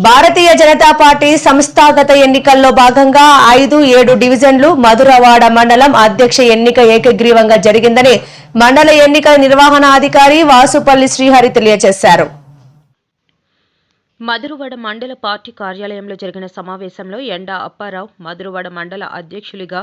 Bharatiya Janata party సంస్థాగత ఎన్నికల్లో భాగంగా 5, 7 డివిజన్లు మధురవాడ మండలం అధ్యక్ష ఎన్నిక ఏకగ్రీవంగా జరిగిందని మండల ఎన్నికల నిర్వహణాధికారి వాసుపల్లి శ్రీహరి తెలియజేశారు. మధురవాడ మండల పార్టీ కార్యాలయంలో జరిగిన సమావేశంలో ఎండా అప్పారావు మధురవాడ మండల అధ్యక్షులుగా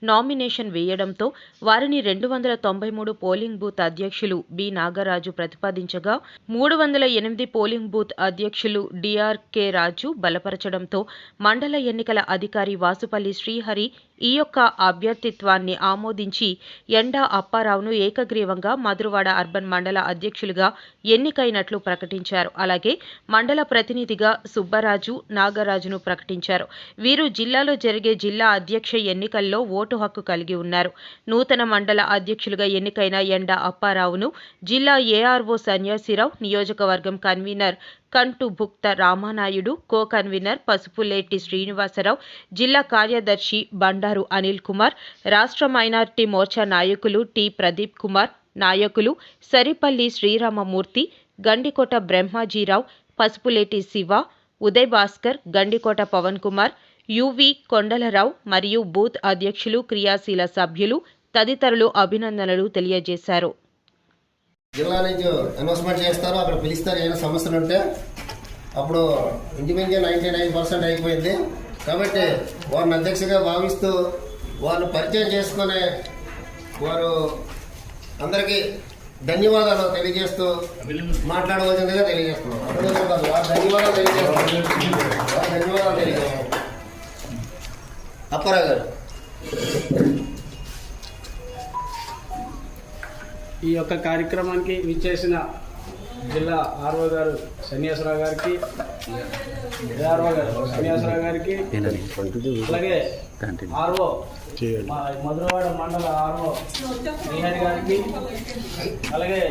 నామినేషన్ వేయడంతో వారిని 293 పోలింగ్ బూత్ అధ్యక్షులు బి నాగరాజు ప్రతిపాదించగా 308 పోలింగ్ బూత్ అధ్యక్షులు డిఆర్కే రాజు బలపరచడంతో మండల ఎన్నికల అధికారి వాసుపల్లి శ్రీహరి ఈ యొక్క అభ్యర్థిత్వాన్ని ఆమోదించి ఎండా అప్పారావును ఏకగ్రీవంగా మధురవాడ అర్బన్ మండల అధ్యక్షులుగా ఎన్నికైనట్లు ప్రకటించారు. అలాగే మండల ప్రతినిధిగా సుబ్బరాజు, నాగరాజును ప్రకటించారు. వీరు జిల్లాలో జరిగే జిల్లా అధ్యక్ష ఎన్నికల్లో ఓటు హక్కు కలిగి ఉన్నారు. నూతన మండల అధ్యక్షులుగా ఎన్నికైన ఎండా అప్పారావును జిల్లా ఏఆర్ఓ సన్యాసిరావు, నియోజకవర్గం convener Kantu Bhukta Ramanaidu, co convener Pasupuleti Srinivasarao, జిల్లా కార్యదర్శి బండారు అనిల్ కుమార్, రాష్ట్ర మైనార్టీ మోర్చా నాయకులు టి ప్రదీప్ కుమార్, నాయకులు సరిపల్లి శ్రీరామమూర్తి, గండికోట బ్రహ్మాజీరావు, పసుపులేటి శివ, ఉదయ్ భాస్కర్, గండికోట పవన్ కుమార్, యువి కొండలరావు మరియు బూత్ అధ్యక్షులు, క్రియాశీల సభ్యులు తదితరులు అభినందనలు తెలియజేశారు. జిల్లా నుంచి అనౌన్స్మెంట్ చేస్తారు, అక్కడ పిలుస్తారు. ఏమైనా సమస్యలు ఉంటే అప్పుడు ఇంచుమించు 99% అయిపోయింది. కాబట్టి వారిని అధ్యక్షగా భావిస్తూ వారిని పరిచయం చేసుకునే వారు అందరికీ ధన్యవాదాలు తెలియజేస్తూ మాట్లాడవలసిందిగా తెలియజేస్తున్నాం. ధన్యవాదాలు తెలియజేస్తున్నాం. అప్పారావు గారు ఈ యొక్క కార్యక్రమానికి విచ్చేసిన జిల్లా ఆర్ఓ గారు సన్యాసరావు గారికి, ఏఆర్ఓ గారు సన్యాసరావు గారికి, అలాగే ఆర్ఓ మధురవాడ మండల ఆర్ఓ శ్రీహరి గారికి, అలాగే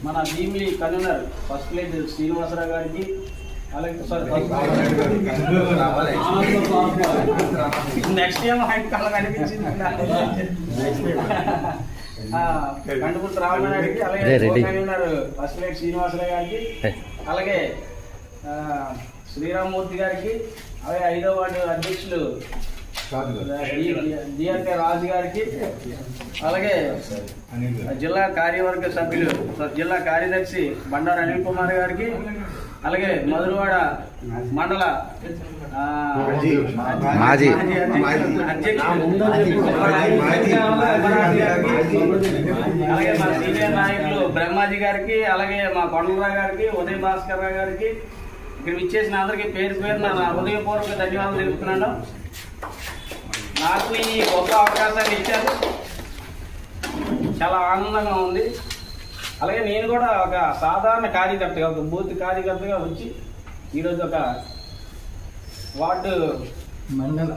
మన భీమిలి కన్వీనర్ పసుపులేటి శ్రీనివాసరావు గారికి, అలాగే నెక్స్ట్ టైం హైట్ కళ కనిపించింది కంటుకుంట రామానాయుడికి, అలాగే కన్వీనర్ పసుపులేటి శ్రీనివాసరావు గారికి, అలాగే శ్రీరామమూర్తి గారికి, అలాగే 5వ వార్డు అధ్యక్షులు డిఆర్కే రాజు గారికి, అలాగే జిల్లా కార్యవర్గ సభ్యులు జిల్లా కార్యదర్శి బండారు అనిల్ కుమార్ గారికి, అలాగే మధురవాడ మండల మాజీ అలాగే మా సీనియర్ నాయకులు బ్రహ్మాజీ గారికి, అలాగే మా కొండలరావు గారికి, ఉదయ్ భాస్కర్ రావు గారికి, ఇక్కడ విచ్చేసిన అందరికీ పేరు పేరున నా హృదయపూర్వక ధన్యవాదాలు తెలుపుతున్నాను. నాకు ఈ గొప్ప అవకాశాన్ని ఇచ్చారు, చాలా ఆనందంగా ఉంది. అలాగే నేను కూడా ఒక సాధారణ కార్యకర్తగా, ఒక బూత్ కార్యకర్తగా వచ్చి ఈరోజు ఒక వార్డు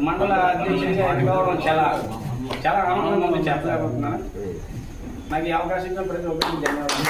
మండల అధ్యక్షుడిగా ఎన్నుకోవడం చాలా చాలా ఆనందంగా ఉంది, చెప్పలేకపోతున్నాను. నాకు ఈ అవకాశం ఇచ్చిన ప్రతి ఒక్కరికి ధన్యవాదాలు.